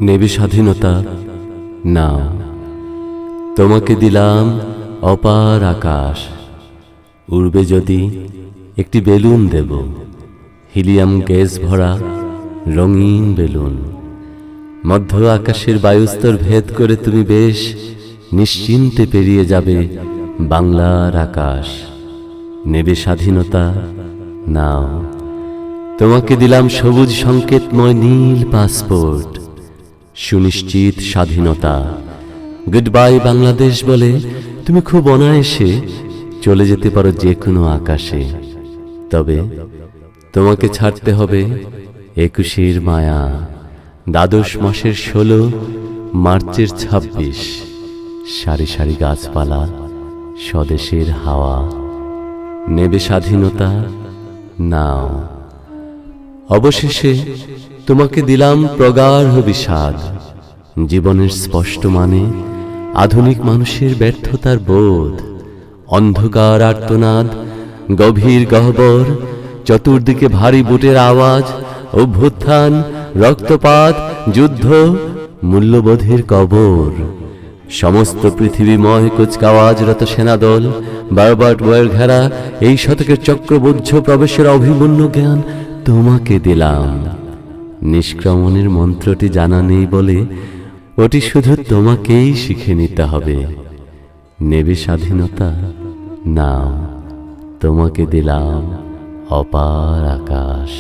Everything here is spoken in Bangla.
নেবে স্বাধীনতা নাও, তোমাকে দিলাম অপার আকাশ। উড়বে যদি একটি বেলুন দেব, হিলিয়াম গ্যাস ভরা রঙিন বেলুন। মধ্য আকাশের বায়ুস্তর ভেদ করে তুমি বেশ নিশ্চিন্তে পেরিয়ে যাবে বাংলার আকাশ। নেবে স্বাধীনতা নাও, তোমাকে দিলাম সবুজ সংকেতময় নীল পাসপোর্ট। সুনিশ্চিত স্বাধীনতা। গুড বাই বাংলাদেশ বলে তুমি খুব অনায়াসে চলে যেতে পারো যে কোনো আকাশে। তবে তোমাকে ছাড়তে হবে 21-এর মায়া, দ্বাদশ মাসের 16, মার্চের 26। সারি সারি গাছপালা, স্বদেশের হাওয়া। নেবে স্বাধীনতা নাও। অবশেষে তোমাকে দিলাম প্রগাঢ় বিষাদ, জীবনের স্পষ্ট মানে আধুনিক মানুষের ব্যর্থতার বোধ। অন্ধকার আর্তনাদ, গভীর গহ্বর, চতুর্দিকে ভারী বুটের আওয়াজ, অভ্যুত্থান, রক্তপাত, যুদ্ধ, মূল্যবোধের কবর। সমস্ত পৃথিবীময় কুচকাওয়াজরত সেনাদল, বারবার বয়ের ঘেরা এই শতকের চক্রবুদ্ধ প্রবেশের অভিমন্য জ্ঞান তোমাকে দিলাম। নিষ্ক্রমণের মন্ত্রটি জানা নেই বলে ওটি শুধু তোমাকেই শিখে নিতে হবে। নেবে স্বাধীনতা নাও, তোমাকে দিলাম অপার আকাশ।